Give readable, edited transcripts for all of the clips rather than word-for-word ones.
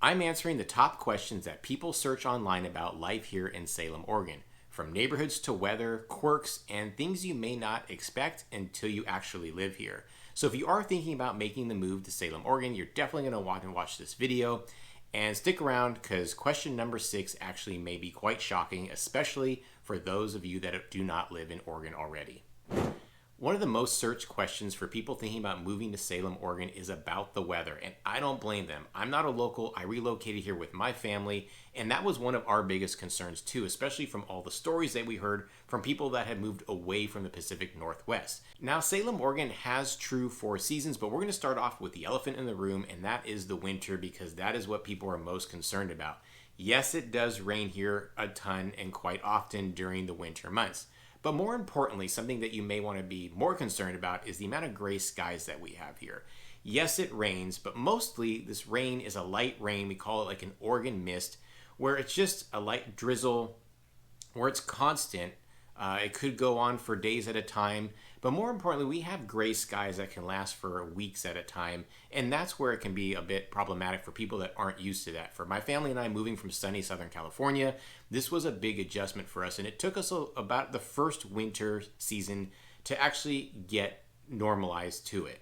I'm answering the top questions that people search online about life here in Salem, Oregon, from neighborhoods to weather, quirks, and things you may not expect until you actually live here. So if you are thinking about making the move to Salem, Oregon, you're definitely going to want to watch this video. And stick around because question number 6 actually may be quite shocking, especially for those of you that do not live in Oregon already. One of the most searched questions for people thinking about moving to Salem, Oregon is about the weather, and I don't blame them. I'm not a local. I relocated here with my family, and that was one of our biggest concerns too, especially from all the stories that we heard from people that had moved away from the Pacific Northwest. Now, Salem, Oregon has true 4 seasons, but we're going to start off with the elephant in the room, and that is the winter, because that is what people are most concerned about. Yes, it does rain here a ton and quite often during the winter months. But more importantly, something that you may want to be more concerned about is the amount of gray skies that we have here. Yes, it rains, but mostly this rain is a light rain. We call it like an Oregon mist, where it's just a light drizzle, where it's constant. It could go on for days at a time. But more importantly, we have gray skies that can last for weeks at a time. And that's where it can be a bit problematic for people that aren't used to that. For my family and I moving from sunny Southern California, this was a big adjustment for us. And it took us about the first winter season to actually get normalized to it.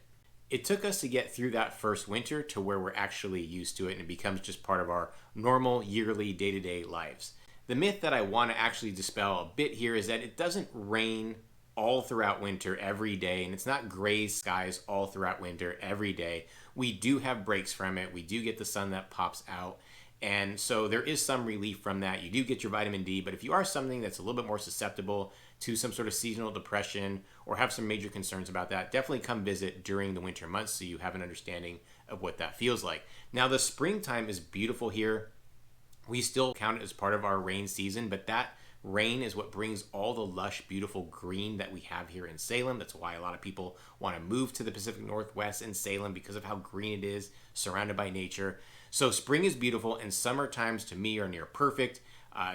It took us to get through that first winter to where we're actually used to it, and it becomes just part of our normal yearly day-to-day lives. The myth that I want to actually dispel a bit here is that it doesn't rain all throughout winter every day, and it's not gray skies all throughout winter every day. We do have breaks from it. We do get the sun that pops out, and so there is some relief from that. You do get your vitamin D, but if you are something that's a little bit more susceptible to some sort of seasonal depression or have some major concerns about that, definitely come visit during the winter months so you have an understanding of what that feels like. Now, the springtime is beautiful here. We still count it as part of our rain season, but that rain is what brings all the lush, beautiful green that we have here in Salem. That's why a lot of people want to move to the Pacific Northwest and Salem, because of how green it is, surrounded by nature. So spring is beautiful, and summer times to me are near perfect.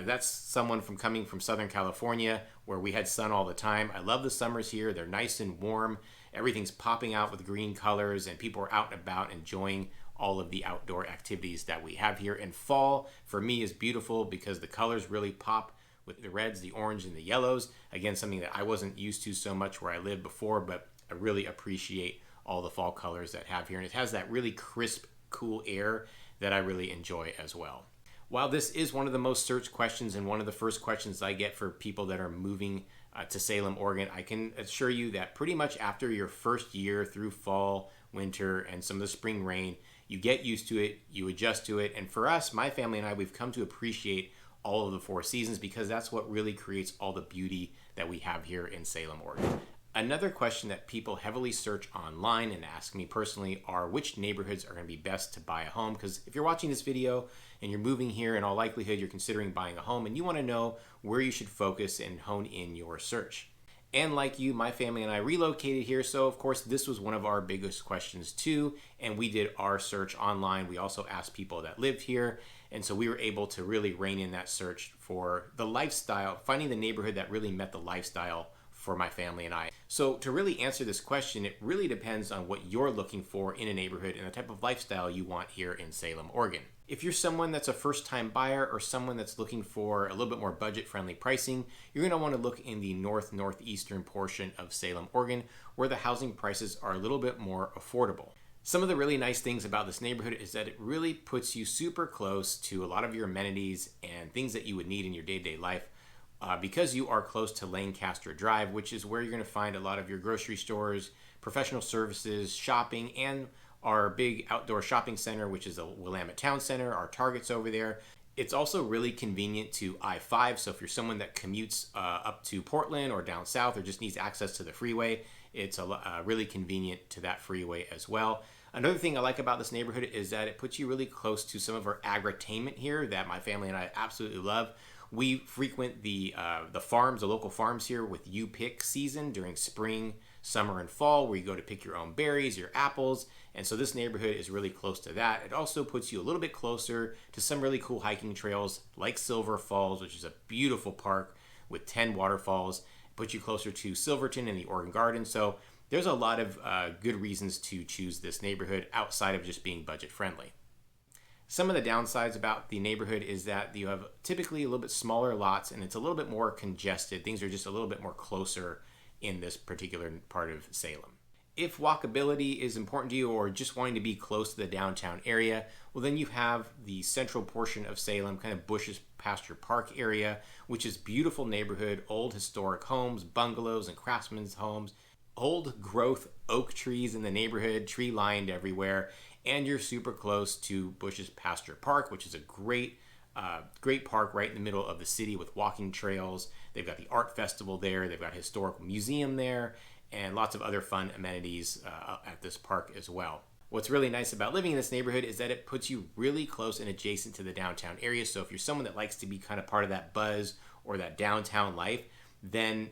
That's someone from coming from Southern California, where we had sun all the time. I love the summers here. They're nice and warm. Everything's popping out with green colors, and people are out and about enjoying all of the outdoor activities that we have here. And fall, for me, is beautiful because the colors really pop with the reds, the orange, and the yellows. Again, something that I wasn't used to so much where I lived before, but I really appreciate all the fall colors that have here. And it has that really crisp, cool air that I really enjoy as well. While this is one of the most searched questions and one of the first questions I get for people that are moving to Salem, Oregon, I can assure you that pretty much after your first year through fall, winter, and some of the spring rain, you get used to it, you adjust to it. And for us, my family and I, we've come to appreciate all of the 4 seasons because that's what really creates all the beauty that we have here in Salem, Oregon. Another question that people heavily search online and ask me personally are which neighborhoods are going to be best to buy a home. Because if you're watching this video and you're moving here, in all likelihood, you're considering buying a home and you want to know where you should focus and hone in your search. And like you, my family and I relocated here, so of course this was one of our biggest questions too, and we did our search online. We also asked people that lived here, and so we were able to really rein in that search for the lifestyle, finding the neighborhood that really met the lifestyle for my family and I. So to really answer this question, it really depends on what you're looking for in a neighborhood and the type of lifestyle you want here in Salem, Oregon. If you're someone that's a first-time buyer or someone that's looking for a little bit more budget-friendly pricing, you're going to want to look in the northeastern portion of Salem, Oregon, where the housing prices are a little bit more affordable. Some of the really nice things about this neighborhood is that it really puts you super close to a lot of your amenities and things that you would need in your day-to-day life. Because you are close to Lancaster Drive, which is where you're going to find a lot of your grocery stores, professional services, shopping, and our big outdoor shopping center, which is the Willamette Town Center, our Target's over there. It's also really convenient to I-5, so if you're someone that commutes up to Portland or down south or just needs access to the freeway, it's really convenient to that freeway as well. Another thing I like about this neighborhood is that it puts you really close to some of our agritainment here that my family and I absolutely love. We frequent the farms, the local farms here with U-Pick season during spring, summer, and fall, where you go to pick your own berries, your apples, and so this neighborhood is really close to that. It also puts you a little bit closer to some really cool hiking trails like Silver Falls, which is a beautiful park with 10 waterfalls. It puts you closer to Silverton and the Oregon Garden, so there's a lot of good reasons to choose this neighborhood outside of just being budget friendly. Some of the downsides about the neighborhood is that you have typically a little bit smaller lots and it's a little bit more congested. Things are just a little bit more closer in this particular part of Salem. If walkability is important to you or just wanting to be close to the downtown area, well, then you have the central portion of Salem, kind of Bush's Pasture Park area, which is beautiful neighborhood, old historic homes, bungalows and craftsmen's homes, old growth oak trees in the neighborhood, tree lined everywhere, and you're super close to Bush's Pasture Park, which is a great park right in the middle of the city with walking trails. They've got the art festival there, they've got a historical museum there, and lots of other fun amenities at this park as well. What's really nice about living in this neighborhood is that it puts you really close and adjacent to the downtown area. So if you're someone that likes to be kind of part of that buzz or that downtown life, then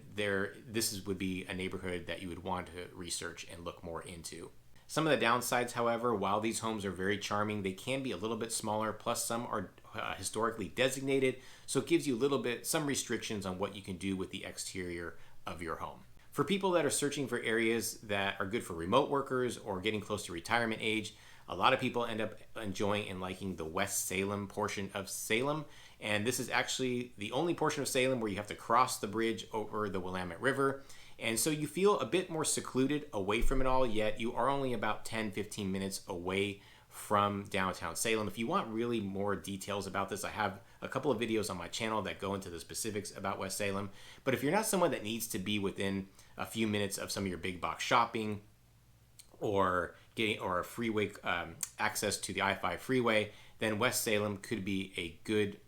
would be a neighborhood that you would want to research and look more into. Some of the downsides, however, while these homes are very charming, they can be a little bit smaller, plus some are historically designated, so it gives you some restrictions on what you can do with the exterior of your home. For people that are searching for areas that are good for remote workers or getting close to retirement age, a lot of people end up enjoying and liking the West Salem portion of Salem. And this is actually the only portion of Salem where you have to cross the bridge over the Willamette River. And so you feel a bit more secluded away from it all, yet you are only about 10-15 minutes away from downtown Salem. If you want really more details about this, I have a couple of videos on my channel that go into the specifics about West Salem. But if you're not someone that needs to be within a few minutes of some of your big box shopping or a freeway access to the I-5 freeway, then West Salem could be a good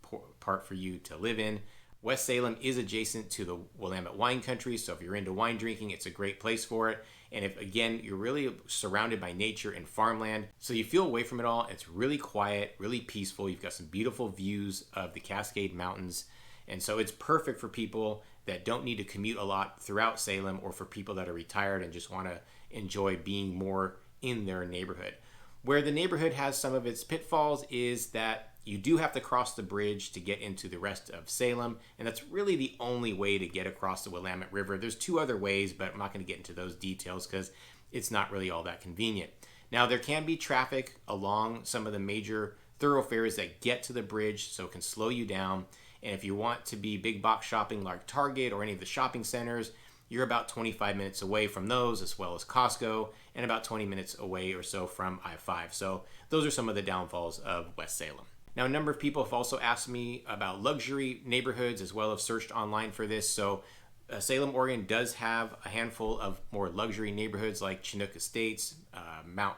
part for you to live in. West Salem is adjacent to the Willamette wine country, so if you're into wine drinking, it's a great place for it. And if, again, you're really surrounded by nature and farmland, so you feel away from it all, it's really quiet, really peaceful. You've got some beautiful views of the Cascade Mountains. And so it's perfect for people that don't need to commute a lot throughout Salem, or for people that are retired and just want to enjoy being more in their neighborhood. Where the neighborhood has some of its pitfalls is that you do have to cross the bridge to get into the rest of Salem, and that's really the only way to get across the Willamette River. There's two other ways, but I'm not going to get into those details because it's not really all that convenient. Now, there can be traffic along some of the major thoroughfares that get to the bridge, so it can slow you down. And if you want to be big box shopping like Target or any of the shopping centers, you're about 25 minutes away from those, as well as Costco, and about 20 minutes away or so from I-5. So those are some of the downfalls of West Salem. Now, a number of people have also asked me about luxury neighborhoods, as well as searched online for this. So Salem, Oregon does have a handful of more luxury neighborhoods like Chinook Estates, Mount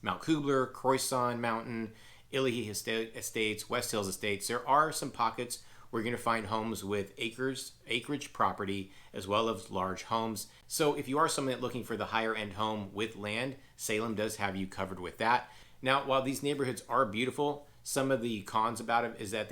Kubler, Croissant Mountain, Illahee Estates, West Hills Estates. There are some pockets where you're going to find homes with acreage property, as well as large homes. So if you are someone looking for the higher end home with land, Salem does have you covered with that. Now, while these neighborhoods are beautiful, some of the cons about it is that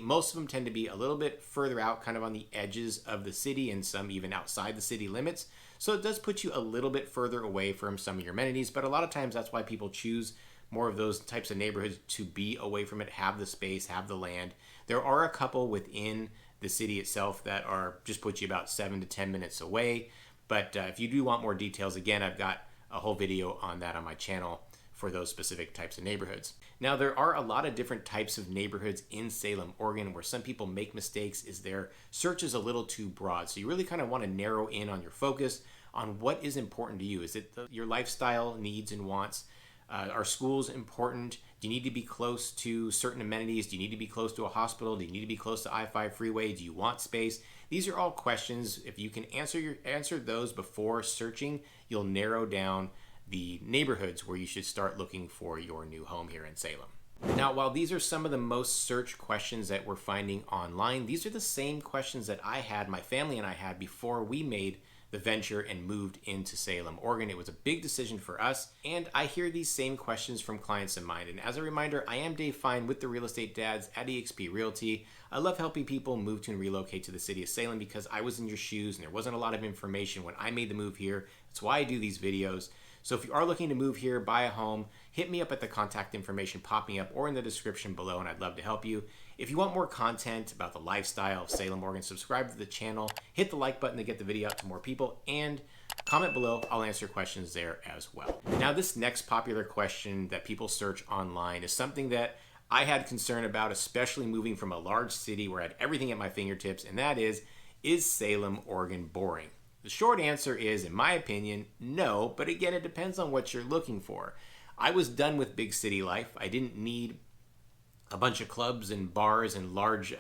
most of them tend to be a little bit further out, kind of on the edges of the city, and some even outside the city limits. So it does put you a little bit further away from some of your amenities, but a lot of times that's why people choose more of those types of neighborhoods, to be away from it, have the space, have the land. There are a couple within the city itself that just put you about 7 to 10 minutes away. But if you do want more details, again, I've got a whole video on that on my channel for those specific types of neighborhoods. Now, there are a lot of different types of neighborhoods in Salem, Oregon. Where some people make mistakes is their search is a little too broad. So you really kind of want to narrow in on your focus on what is important to you. Is it your lifestyle needs and wants? Are schools important? Do you need to be close to certain amenities? Do you need to be close to a hospital? Do you need to be close to I-5 freeway? Do you want space? These are all questions. If you can answer those before searching, you'll narrow down the neighborhoods where you should start looking for your new home here in Salem. Now, while these are some of the most searched questions that we're finding online, these are the same questions that my family and I had before we made the venture and moved into Salem, Oregon. It was a big decision for us, and I hear these same questions from clients of mine. And as a reminder, I am Dave Fein with the Real Estate Dads at eXp Realty. I love helping people move to and relocate to the city of Salem because I was in your shoes and there wasn't a lot of information when I made the move here. That's why I do these videos. So if you are looking to move here, buy a home, hit me up at the contact information popping up or in the description below, and I'd love to help you. If you want more content about the lifestyle of Salem, Oregon, subscribe to the channel, hit the like button to get the video out to more people, and comment below. I'll answer questions there as well. Now, this next popular question that people search online is something that I had concern about, especially moving from a large city where I had everything at my fingertips, and that is Salem, Oregon boring? The short answer is, in my opinion, no, but again, it depends on what you're looking for. I was done with big city life. I didn't need a bunch of clubs and bars and large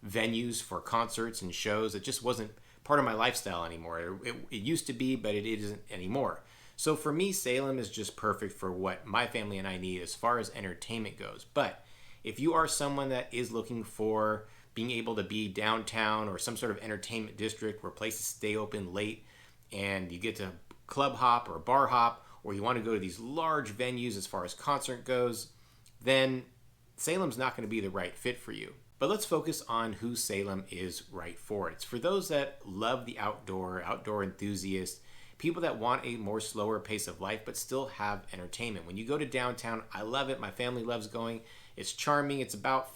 venues for concerts and shows. It just wasn't part of my lifestyle anymore. It used to be, but it isn't anymore. So for me, Salem is just perfect for what my family and I need as far as entertainment goes. But if you are someone that is looking for being able to be downtown or some sort of entertainment district where places stay open late and you get to club hop or bar hop, or you want to go to these large venues as far as concert goes, then Salem's not going to be the right fit for you. But let's focus on who Salem is right for. It's for those that love the outdoor enthusiasts, people that want a more slower pace of life but still have entertainment. When you go to downtown, I love it. My family loves going. It's charming. It's about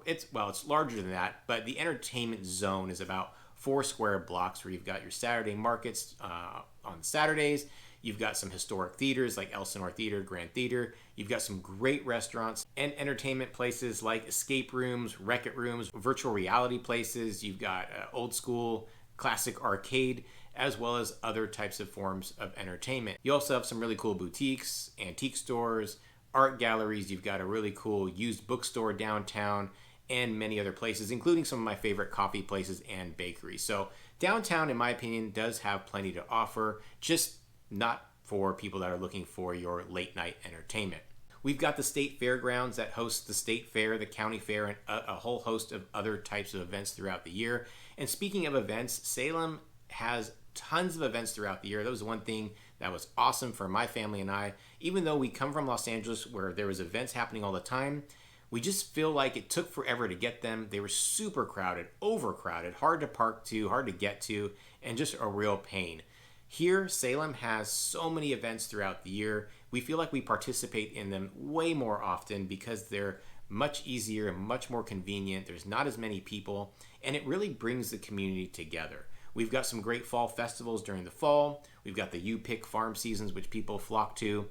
it's larger than that, but the entertainment zone is about 4 square blocks where you've got your Saturday markets on Saturdays. You've got some historic theaters like Elsinore Theater, Grand Theater. You've got some great restaurants and entertainment places like escape rooms, rec-it rooms, virtual reality places. You've got old school classic arcade, as well as other types of forms of entertainment. You also have some really cool boutiques, antique stores, art galleries. You've got a really cool used bookstore downtown and many other places, including some of my favorite coffee places and bakeries. So downtown, in my opinion, does have plenty to offer, just not for people that are looking for your late night entertainment. We've got the state fairgrounds that host the state fair, the county fair, and a whole host of other types of events throughout the year. And speaking of events, Salem has tons of events throughout the year. That was one thing that was awesome for my family and I. Even though we come from Los Angeles where there was events happening all the time, we just feel like it took forever to get them. They were super crowded, overcrowded, hard to park to, hard to get to, and just a real pain. Here, Salem has so many events throughout the year. We feel like we participate in them way more often because they're much easier and much more convenient. There's not as many people, and it really brings the community together. We've got some great fall festivals during the fall. We've got the You Pick farm seasons, which people flock to.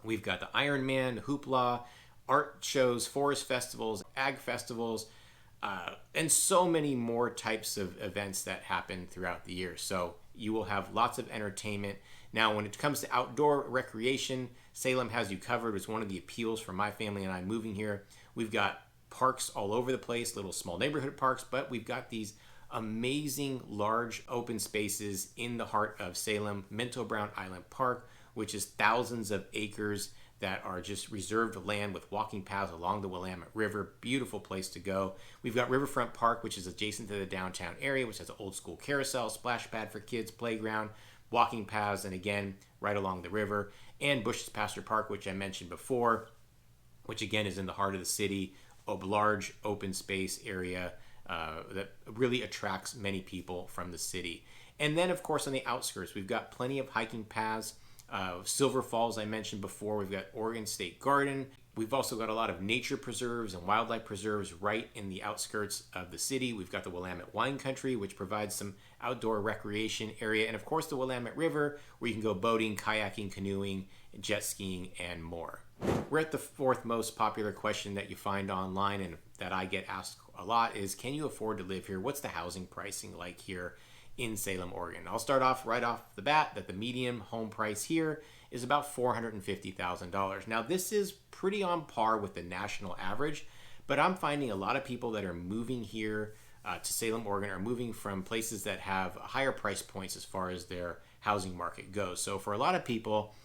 We've got the Ironman, Hoopla, art shows, forest festivals, ag festivals, and so many more types of events that happen throughout the year. So you will have lots of entertainment. Now, when it comes to outdoor recreation, Salem has you covered. It's one of the appeals for my family and I moving here. We've got parks all over the place, little small neighborhood parks, but we've got these amazing large open spaces in the heart of Salem, Minto Brown Island Park, which is thousands of acres that are just reserved land with walking paths along the Willamette River. Beautiful place to go. We've got Riverfront Park, which is adjacent to the downtown area, which has an old school carousel, splash pad for kids, playground, walking paths, and again, right along the river. And Bush's Pasture Park, which I mentioned before, which again is in the heart of the city, a large open space area that really attracts many people from the city. And then, of course, on the outskirts, we've got plenty of hiking paths. Silver Falls, I mentioned before. We've got Oregon State Garden. We've also got a lot of nature preserves and wildlife preserves right in the outskirts of the city. We've got the Willamette Wine Country, which provides some outdoor recreation area. And of course, the Willamette River, where you can go boating, kayaking, canoeing, jet skiing, and more. We're at the fourth most popular question that you find online and that I get asked a lot is, can you afford to live here? What's the housing pricing like here in Salem, Oregon? I'll start off right off the bat that the median home price here is about $450,000. Now, this is pretty on par with the national average, but I'm finding a lot of people that are moving here to Salem, Oregon are moving from places that have higher price points as far as their housing market goes. So for a lot of people,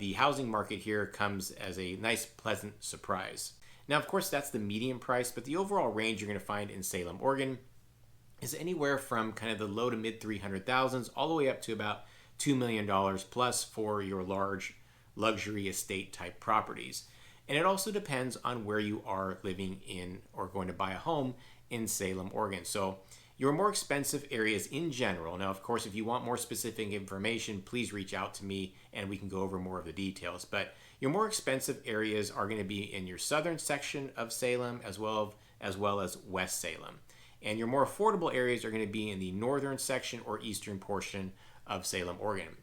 the housing market here comes as a nice, pleasant surprise. Now, of course, that's the median price, but the overall range you're going to find in Salem, Oregon is anywhere from kind of the low to mid 300,000s all the way up to about $2 million plus for your large luxury estate type properties. And it also depends on where you are living in or going to buy a home in Salem, Oregon. So your more expensive areas in general. Now, of course, if you want more specific information, please reach out to me and we can go over more of the details. But Your more expensive areas are going to be in your southern section of Salem as well as West Salem. And your more affordable areas are going to be in the northern section or eastern portion of Salem, Oregon.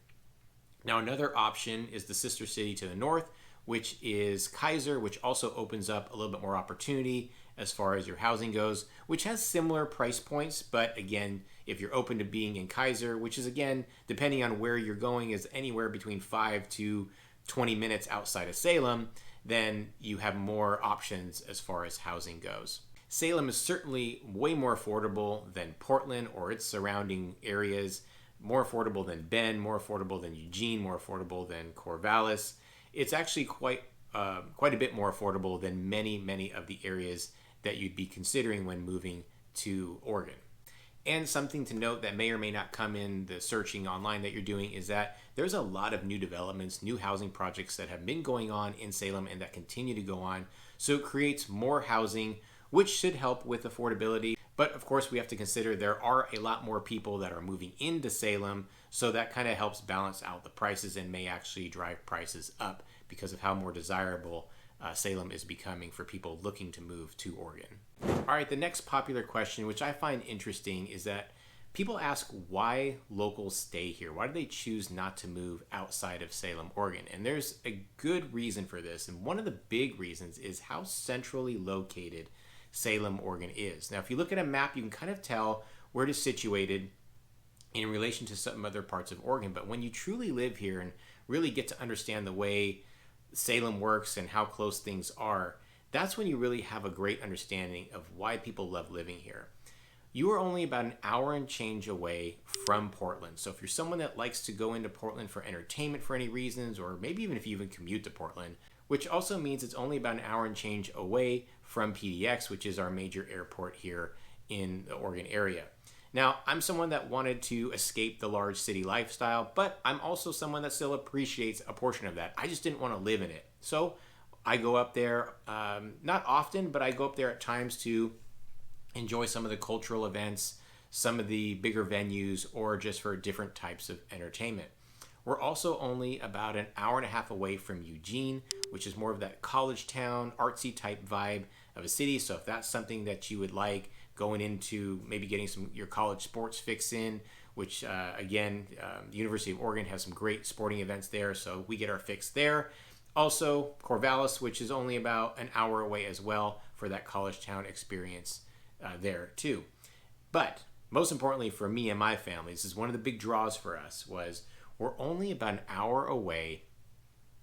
Now, another option is the sister city to the north, which is Kaiser, which also opens up a little bit more opportunity as far as your housing goes, which has similar price points. But again, if you're open to being in Kaiser, which is, again, depending on where you're going, is anywhere between 5 to 20 minutes outside of Salem, then you have more options as far as housing goes. Salem is certainly way more affordable than Portland or its surrounding areas, more affordable than Bend, more affordable than Eugene, more affordable than Corvallis. It's actually quite a bit more affordable than many of the areas that you'd be considering when moving to Oregon. And something to note that may or may not come in the searching online that you're doing is that there's a lot of new developments, new housing projects that have been going on in Salem and that continue to go on. So it creates more housing, which should help with affordability. But of course, we have to consider there are a lot more people that are moving into Salem. So that kind of helps balance out the prices and may actually drive prices up because of how more desirable Salem is becoming for people looking to move to Oregon. All right, the next popular question, which I find interesting, is that people ask why locals stay here. Why do they choose not to move outside of Salem, Oregon? And there's a good reason for this. And one of the big reasons is how centrally located Salem, Oregon is. Now, if you look at a map, you can kind of tell where it is situated in relation to some other parts of Oregon. But when you truly live here and really get to understand the way Salem works and how close things are, that's when you really have a great understanding of why people love living here. You are only about an hour and change away from Portland. So if you're someone that likes to go into Portland for entertainment for any reasons, or maybe even if you even commute to Portland, which also means it's only about an hour and change away from PDX, which is our major airport here in the Oregon area. Now, I'm someone that wanted to escape the large city lifestyle, but I'm also someone that still appreciates a portion of that. I just didn't want to live in it. So I go up there, not often, but I go up there at times to enjoy some of the cultural events, some of the bigger venues, or just for different types of entertainment. We're also only about an hour and a half away from Eugene, which is more of that college town, artsy type vibe of a city. So if that's something that you would like, going into maybe getting your college sports fix in, which the University of Oregon has some great sporting events there, so we get our fix there. Also, Corvallis, which is only about an hour away as well for that college town experience there too. But most importantly for me and my family, this is one of the big draws for us, was we're only about an hour away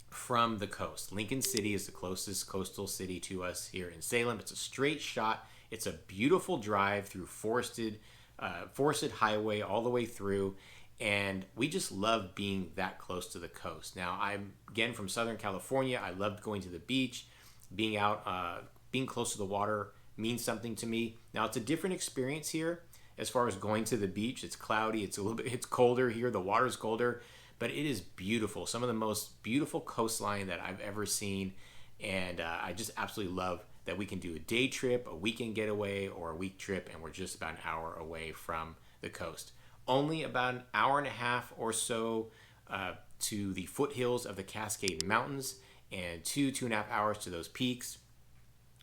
from the coast. Lincoln City is the closest coastal city to us here in Salem. It's a straight shot. It's a beautiful drive through forested highway all the way through, and we just love being that close to the coast. Now, I'm again from Southern California. I loved going to the beach, being out, being close to the water means something to me. Now, it's a different experience here as far as going to the beach. It's cloudy. It's colder here. The water's colder, but it is beautiful. Some of the most beautiful coastline that I've ever seen, and I just absolutely love that we can do a day trip, a weekend getaway, or a week trip, and we're just about an hour away from the coast. Only about an hour and a half or so to the foothills of the Cascade Mountains, and 2.5 hours to those peaks.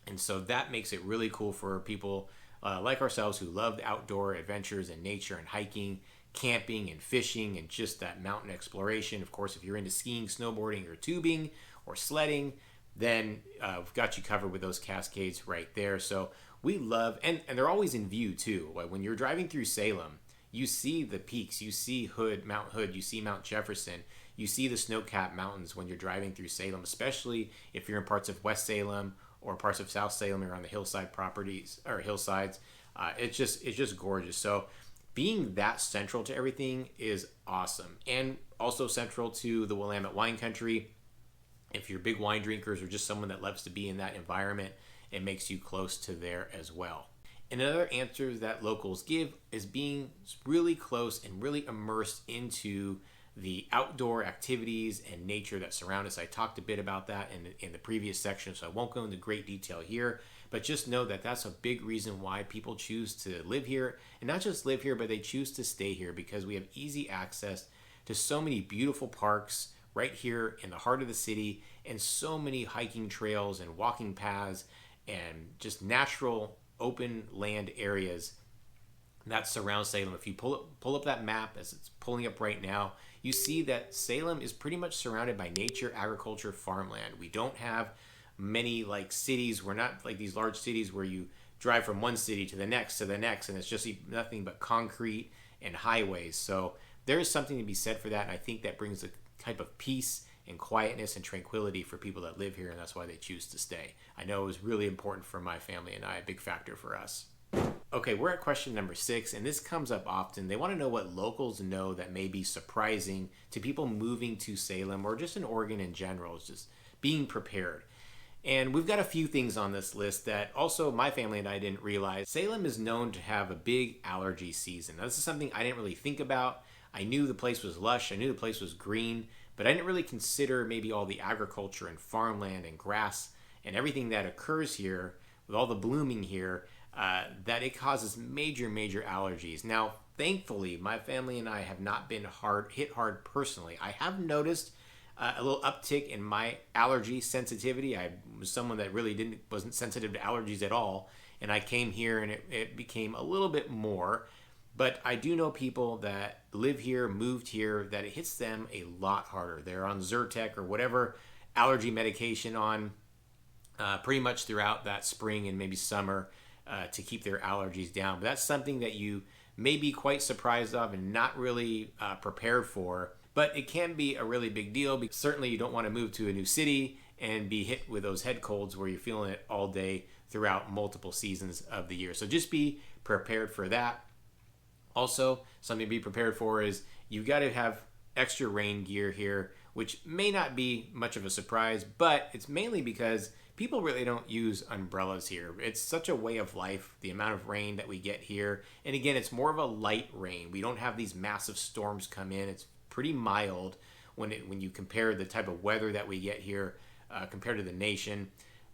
And so that makes it really cool for people like ourselves who love the outdoor adventures and nature and hiking, camping and fishing and just that mountain exploration. Of course, if you're into skiing, snowboarding, or tubing or sledding, then we've got you covered with those Cascades right there. So we love, and they're always in view too. When you're driving through Salem, you see the peaks, you see Mount Hood, you see Mount Jefferson, you see the snow-capped mountains when you're driving through Salem, especially if you're in parts of West Salem or parts of South Salem or on the hillside properties or hillsides. It's just gorgeous. So being that central to everything is awesome, and also central to the Willamette wine country. If you're big wine drinkers or just someone that loves to be in that environment, it makes you close to there as well. And another answer that locals give is being really close and really immersed into the outdoor activities and nature that surround us. I talked a bit about that in the previous section, so I won't go into great detail here, but just know that that's a big reason why people choose to live here, and not just live here, but they choose to stay here because we have easy access to so many beautiful parks, right here in the heart of the city, and so many hiking trails and walking paths and just natural open land areas that surround Salem. If you pull up that map as it's pulling up right now, you see that Salem is pretty much surrounded by nature, agriculture, farmland. We don't have many like cities. We're not like these large cities where you drive from one city to the next, and it's just nothing but concrete and highways. So there is something to be said for that, and I think that brings a type of peace and quietness and tranquility for people that live here, and that's why they choose to stay. I know it was really important for my family and I, a big factor for us. Okay, we're at question number 6, and this comes up often. They want to know what locals know that may be surprising to people moving to Salem or just in Oregon in general. It's just being prepared. And we've got a few things on this list that also my family and I didn't realize. Salem is known to have a big allergy season. Now, this is something I didn't really think about. I knew the place was lush, I knew the place was green, but I didn't really consider maybe all the agriculture and farmland and grass and everything that occurs here with all the blooming here, that it causes major allergies. Now, thankfully, my family and I have not been hit hard personally. I have noticed a little uptick in my allergy sensitivity. I was someone that really wasn't sensitive to allergies at all, and I came here and it became a little bit more. But I do know people that live here, moved here, that it hits them a lot harder. They're on Zyrtec or whatever allergy medication on pretty much throughout that spring and maybe summer to keep their allergies down. But that's something that you may be quite surprised of and not really prepared for. But it can be a really big deal, because certainly you don't want to move to a new city and be hit with those head colds where you're feeling it all day throughout multiple seasons of the year. So just be prepared for that. Also, something to be prepared for is you've got to have extra rain gear here, which may not be much of a surprise, but it's mainly because people really don't use umbrellas here. It's such a way of life, the amount of rain that we get here. And again, it's more of a light rain. We don't have these massive storms come in. It's pretty mild when you compare the type of weather that we get here compared to the nation.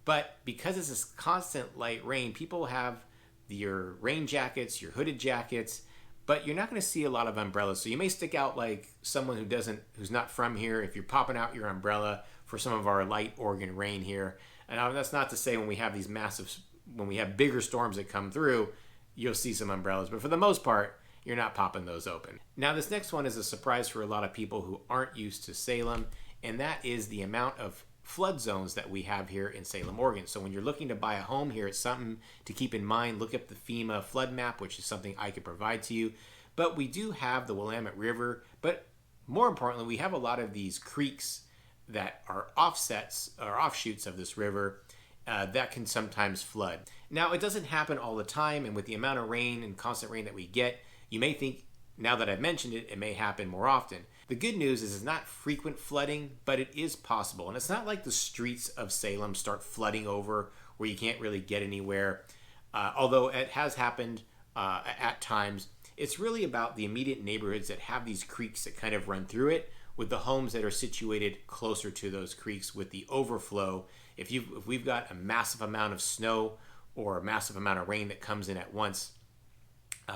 But because it's this constant light rain, people have your rain jackets, your hooded jackets, but you're not going to see a lot of umbrellas. So you may stick out like someone who's not from here if you're popping out your umbrella for some of our light Oregon rain here. And that's not to say when we have bigger storms that come through, you'll see some umbrellas. But for the most part, you're not popping those open. Now, this next one is a surprise for a lot of people who aren't used to Salem, and that is the amount of flood zones that we have here in Salem, Oregon. So when you're looking to buy a home here, it's something to keep in mind. Look up the FEMA flood map, which is something I could provide to you. But we do have the Willamette River, but more importantly, we have a lot of these creeks that are offsets or offshoots of this river that can sometimes flood. Now, it doesn't happen all the time, and with the amount of rain and constant rain that we get, you may think, now that I've mentioned it, it may happen more often. The good news is it's not frequent flooding, but it is possible. And it's not like the streets of Salem start flooding over where you can't really get anywhere. Although it has happened at times. It's really about the immediate neighborhoods that have these creeks that kind of run through it, with the homes that are situated closer to those creeks with the overflow. If we've got a massive amount of snow or a massive amount of rain that comes in at once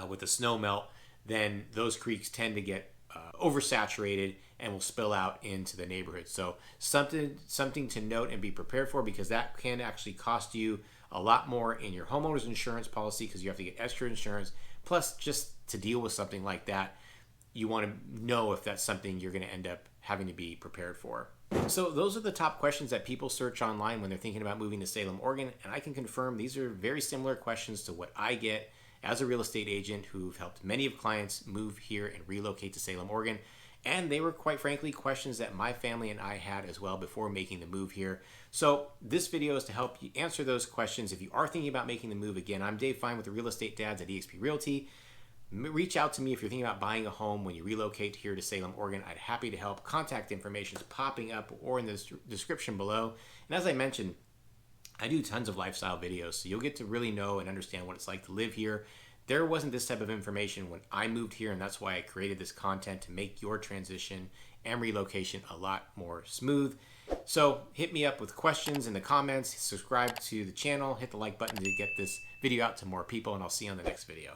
with the snow melt, then those creeks tend to get oversaturated and will spill out into the neighborhood. So something to note and be prepared for, because that can actually cost you a lot more in your homeowner's insurance policy, because you have to get extra insurance. Plus, just to deal with something like that, you want to know if that's something you're going to end up having to be prepared for. So those are the top questions that people search online when they're thinking about moving to Salem, Oregon. And I can confirm these are very similar questions to what I get as a real estate agent who've helped many of clients move here and relocate to Salem, Oregon. And they were, quite frankly, questions that my family and I had as well before making the move here. So this video is to help you answer those questions. If you are thinking about making the move, again, I'm Dave Fein with the Real Estate Dads at eXp Realty. Reach out to me if you're thinking about buying a home when you relocate here to Salem, Oregon. I'd happy to help. Contact information is popping up or in the description below. And as I mentioned, I do tons of lifestyle videos, so you'll get to really know and understand what it's like to live here. There wasn't this type of information when I moved here, and that's why I created this content to make your transition and relocation a lot more smooth. So hit me up with questions in the comments, subscribe to the channel, hit the like button to get this video out to more people, and I'll see you on the next video.